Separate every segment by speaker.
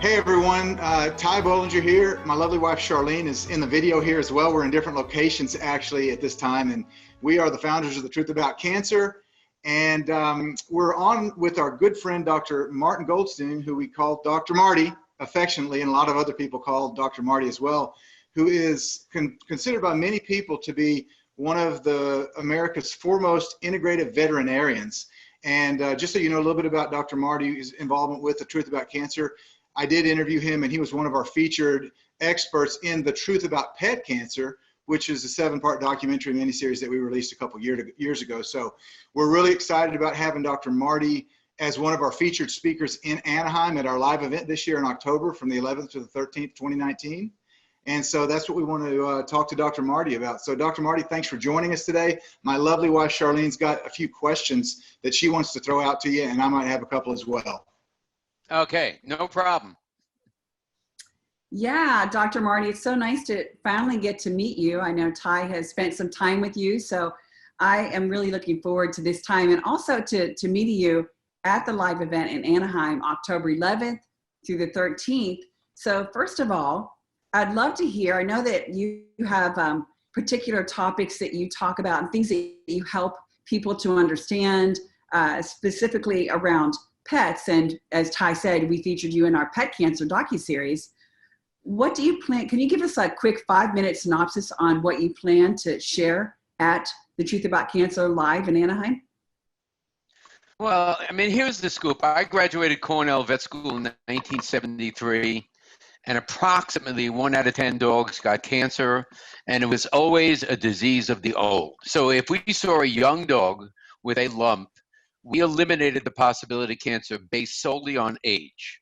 Speaker 1: Hey everyone, Ty Bollinger here. My lovely wife Charlene is in the video here as well. We're in different locations actually at this time, and we are the founders of The Truth About Cancer. And we're on with our good friend Dr. Marty Goldstein, who we call Dr. Marty affectionately, and a lot of other people call Dr. Marty as well, who is considered by many people to be one of the America's foremost integrative veterinarians. And just so you know a little bit about Dr. Marty's involvement with The Truth About Cancer, I did interview him, and he was one of our featured experts in The Truth About Pet Cancer, which is a 7-part documentary miniseries that we released a couple years ago. So we're really excited about having Dr. Marty as one of our featured speakers in Anaheim at our live event this year in October from the 11th to the 13th, 2019. And so that's what we want to talk to Dr. Marty about. So Dr. Marty, thanks for joining us today. My lovely wife Charlene's got a few questions that she wants to throw out to you, and I might have a couple as well.
Speaker 2: Okay, no problem.
Speaker 3: Yeah, Dr. Marty, it's so nice to finally get to meet you. I know Ty has spent some time with you, so I am really looking forward to this time, and also to meeting you at the live event in Anaheim, October 11th through the 13th. So first of all, I'd love to hear, I know that you have particular topics that you talk about and things that you help people to understand, specifically around pets. And as Ty said, we featured you in our pet cancer docuseries. What do you plan? Can you give us a quick 5-minute synopsis on what you plan to share at The Truth About Cancer Live in Anaheim?
Speaker 2: Well, I mean, here's the scoop. I graduated Cornell Vet School in 1973, and approximately 1 out of 10 dogs got cancer, and it was always a disease of the old. So if we saw a young dog with a lump, we eliminated the possibility of cancer based solely on age.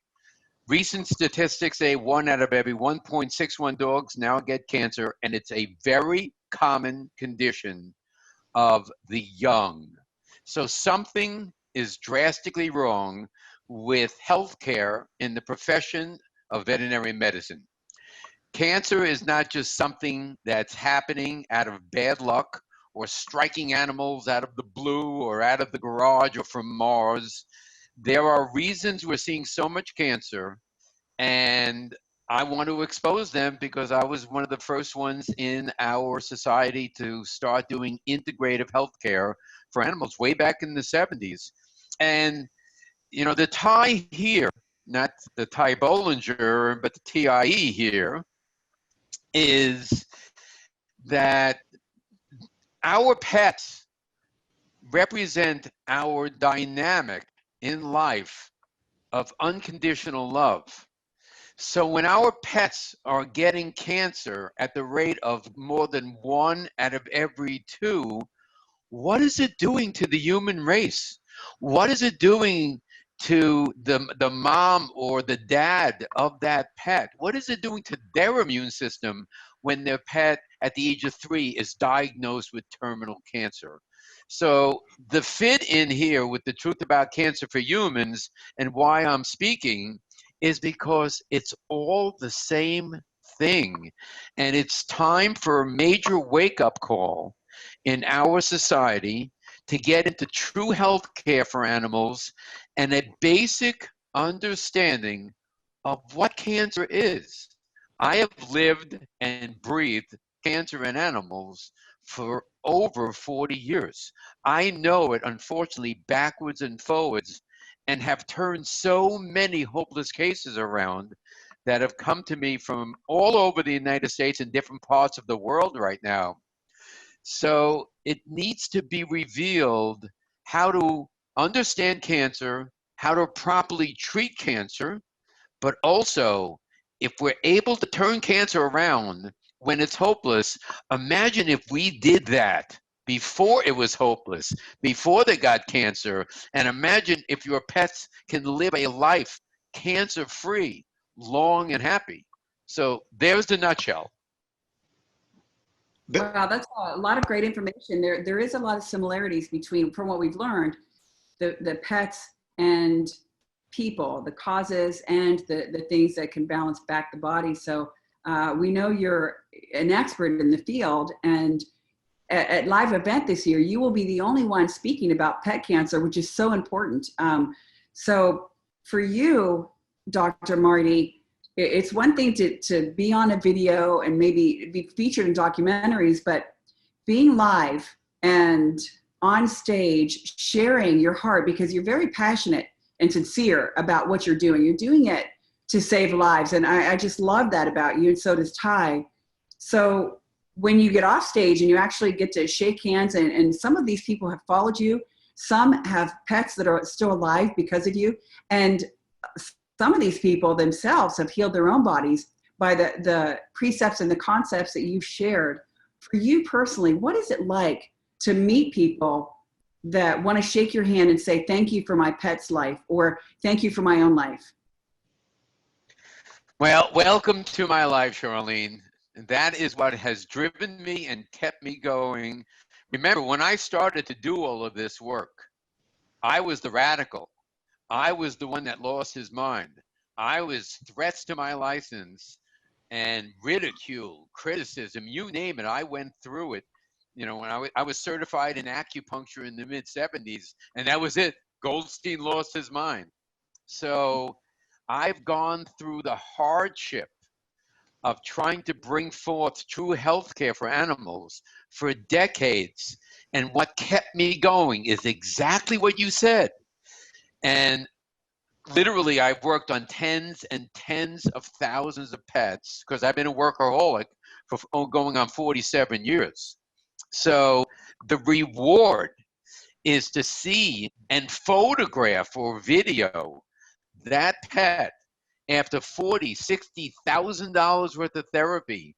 Speaker 2: Recent statistics say 1 out of every 1.61 dogs now get cancer, and it's a very common condition of the young. So something is drastically wrong with healthcare in the profession of veterinary medicine. Cancer is not just something that's happening out of bad luck or striking animals out of the blue or out of the garage or from Mars. There are reasons we're seeing so much cancer, and I want to expose them because I was one of the first ones in our society to start doing integrative healthcare for animals way back in the 70s. And, you know, the tie here, not the Ty Bollinger, but the TIE here, is that our pets represent our dynamic in life of unconditional love. So when our pets are getting cancer at the rate of more than 1 out of every 2, what is it doing to the human race? What is it doing to the mom or the dad of that pet? What is it doing to their immune system when their pet at the age of 3 is diagnosed with terminal cancer? So the fit in here with The Truth About Cancer for Humans, and why I'm speaking, is because it's all the same thing. And it's time for a major wake-up call in our society to get into true health care for animals and a basic understanding of what cancer is. I have lived and breathed cancer in animals for over 40 years. I know it, unfortunately, backwards and forwards, and have turned so many hopeless cases around that have come to me from all over the United States and different parts of the world right now. So it needs to be revealed how to understand cancer, how to properly treat cancer, but also if we're able to turn cancer around when it's hopeless, imagine if we did that before it was hopeless, before they got cancer, and imagine if your pets can live a life cancer-free, long and happy. So there's the nutshell.
Speaker 3: Wow, that's a lot of great information. There is a lot of similarities between, from what we've learned, the pets and people, the causes and the things that can balance back the body. So we know you're an expert in the field, and at live event this year, you will be the only one speaking about pet cancer, which is so important. So for you, Dr. Marty, it's one thing to be on a video and maybe be featured in documentaries, but being live and on stage, sharing your heart, because you're very passionate and sincere about what you're doing. You're doing it to save lives. And I just love that about you, and so does Ty. So when you get off stage and you actually get to shake hands, and some of these people have followed you, some have pets that are still alive because of you, and some of these people themselves have healed their own bodies by the precepts and the concepts that you've shared. For you personally, what is it like to meet people that want to shake your hand and say, thank you for my pet's life, or thank you for my own life?
Speaker 2: Well, welcome to my life, Charlene. That is what has driven me and kept me going. Remember, when I started to do all of this work, I was the radical. I was the one that lost his mind. I was threats to my license and ridicule, criticism, you name it. I went through it. You know, when I was certified in acupuncture in the mid-'70s, and that was it. Goldstein lost his mind. So I've gone through the hardship of trying to bring forth true health care for animals for decades. And what kept me going is exactly what you said. And literally, I've worked on tens and tens of thousands of pets because I've been a workaholic for going on 47 years. So the reward is to see and photograph or video that pet after $40,000-$60,000 worth of therapy,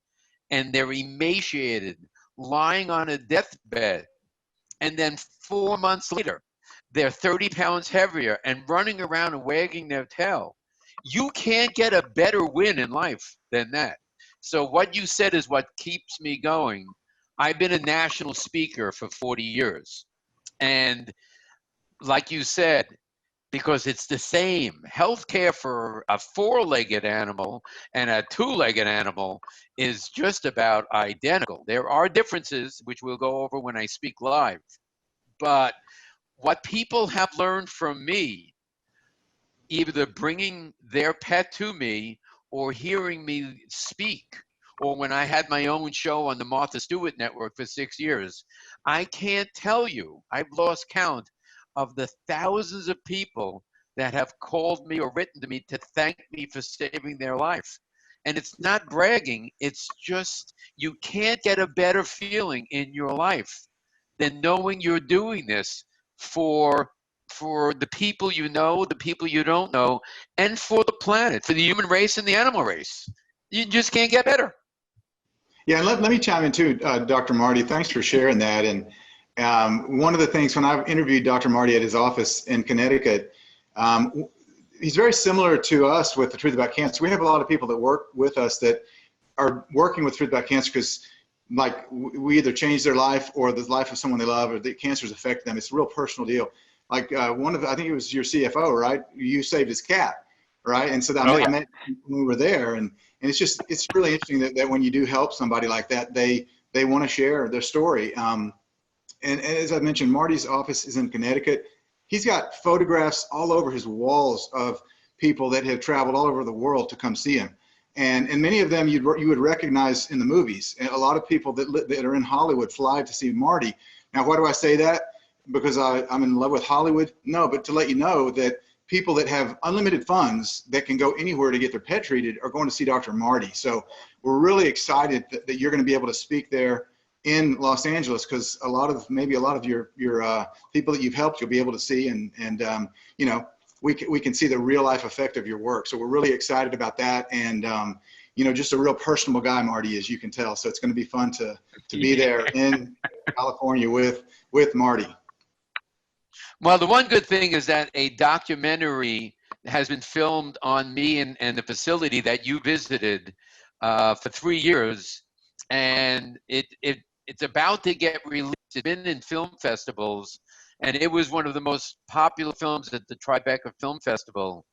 Speaker 2: and they're emaciated, lying on a deathbed, and then 4 months later, they're 30 pounds heavier and running around and wagging their tail. You can't get a better win in life than that. So what you said is what keeps me going. I've been a national speaker for 40 years. And like you said, because it's the same. Healthcare for a four-legged animal and a two-legged animal is just about identical. There are differences, which we'll go over when I speak live. But what people have learned from me, either bringing their pet to me or hearing me speak, or when I had my own show on the Martha Stewart Network for 6 years, I can't tell you, I've lost count of the thousands of people that have called me or written to me to thank me for saving their life. And it's not bragging, it's just you can't get a better feeling in your life than knowing you're doing this for the people you know, the people you don't know, and for the planet, for the human race and the animal race. You just can't get better.
Speaker 1: Yeah, and let me chime in too, Dr. Marty. Thanks for sharing that. And one of the things when I interviewed Dr. Marty at his office in Connecticut, he's very similar to us with the Truth About Cancer. We have a lot of people that work with us that are working with Truth About Cancer because, like, we either change their life or the life of someone they love, or the cancer's affected them. It's a real personal deal. Like I think it was your CFO, right? You saved his cat, right? And so I met when we were there, and it's really interesting that when you do help somebody like that, they want to share their story. And as I mentioned, Marty's office is in Connecticut. He's got photographs all over his walls of people that have traveled all over the world to come see him. And many of them you would recognize in the movies. And a lot of people that are in Hollywood fly to see Marty. Now, why do I say that? Because I'm in love with Hollywood? No, but to let you know that people that have unlimited funds that can go anywhere to get their pet treated are going to see Dr. Marty. So we're really excited that you're going to be able to speak there in Los Angeles, because maybe a lot of your people that you've helped, you'll be able to see, and you know, we can see the real life effect of your work. So we're really excited about that, and you know, just a real personable guy Marty, as you can tell. So it's going to be fun to be there in California with Marty.
Speaker 2: Well, the one good thing is that a documentary has been filmed on me and the facility that you visited for 3 years, and it's about to get released. It's been in film festivals, and it was one of the most popular films at the Tribeca Film Festival.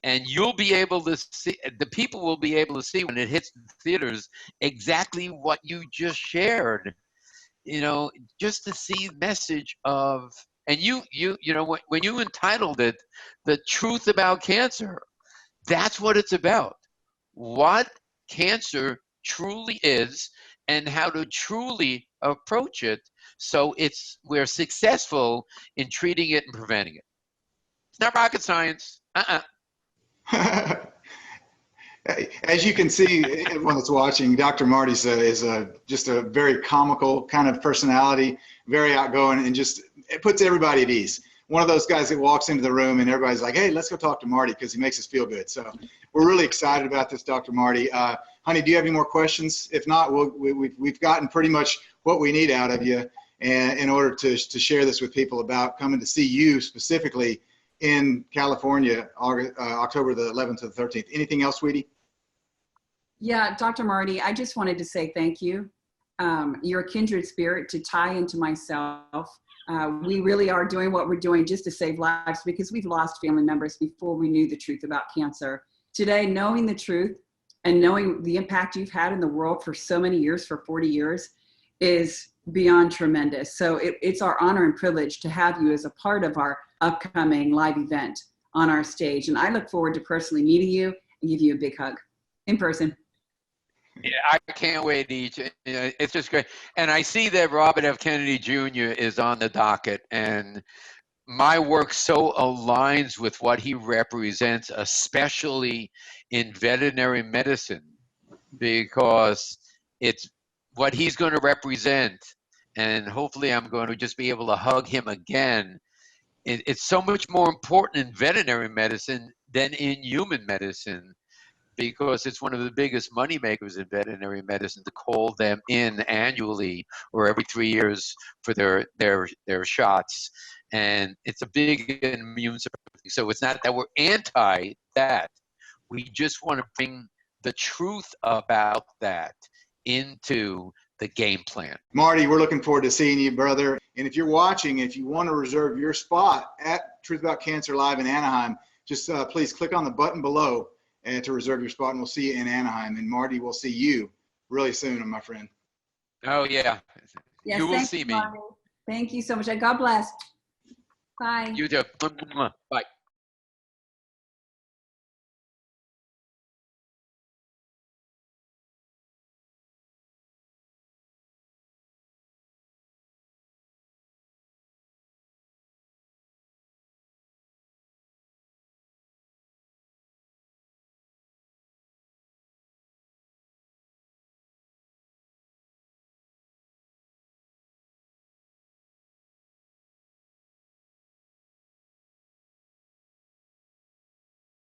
Speaker 2: And you'll be able to see, the people will be able to see when it hits the theaters exactly what you just shared. You know, just to see the message of, and you know, when you entitled it, "The Truth About Cancer," That's what it's about. What cancer truly is and how to truly approach it so we're successful in treating it and preventing it. It's not rocket science.
Speaker 1: As you can see, everyone that's watching, Dr. Marty is just a very comical kind of personality, very outgoing, and just it puts everybody at ease. One of those guys that walks into the room and everybody's like, hey, let's go talk to Marty because he makes us feel good. So we're really excited about this, Dr. Marty. Honey, do you have any more questions? If not, we've gotten pretty much what we need out of you and in order to share this with people about coming to see you specifically in California, October the 11th to the 13th. Anything else, sweetie?
Speaker 3: Yeah, Dr. Marty, I just wanted to say thank you. You're a kindred spirit to Ty and to myself. We really are doing what we're doing just to save lives because we've lost family members before we knew the truth about cancer. Today, knowing the truth and knowing the impact you've had in the world for so many years, for 40 years, is beyond tremendous. So it's our honor and privilege to have you as a part of our upcoming live event on our stage. And I look forward to personally meeting you and give you a big hug in person.
Speaker 2: Yeah, I can't wait, it's just great. And I see that Robert F. Kennedy Jr. is on the docket, and my work so aligns with what he represents, especially in veterinary medicine, because it's what he's going to represent. And hopefully I'm going to just be able to hug him again. It's so much more important in veterinary medicine than in human medicine, because it's one of the biggest money makers in veterinary medicine to call them in annually or every 3 years for their shots. And it's a big immune suppressant. So it's not that we're anti that. We just want to bring the truth about that into the game plan.
Speaker 1: Marty, we're looking forward to seeing you, brother. And if you're watching, if you want to reserve your spot at Truth About Cancer Live in Anaheim, just please click on the button below and to reserve your spot, and we'll see you in Anaheim. And Marty, we'll see you really soon, my friend.
Speaker 2: Oh, yeah.
Speaker 3: Yes,
Speaker 2: You will see me.
Speaker 3: Marty. Thank you so much. God bless. Bye.
Speaker 2: You too. Bye.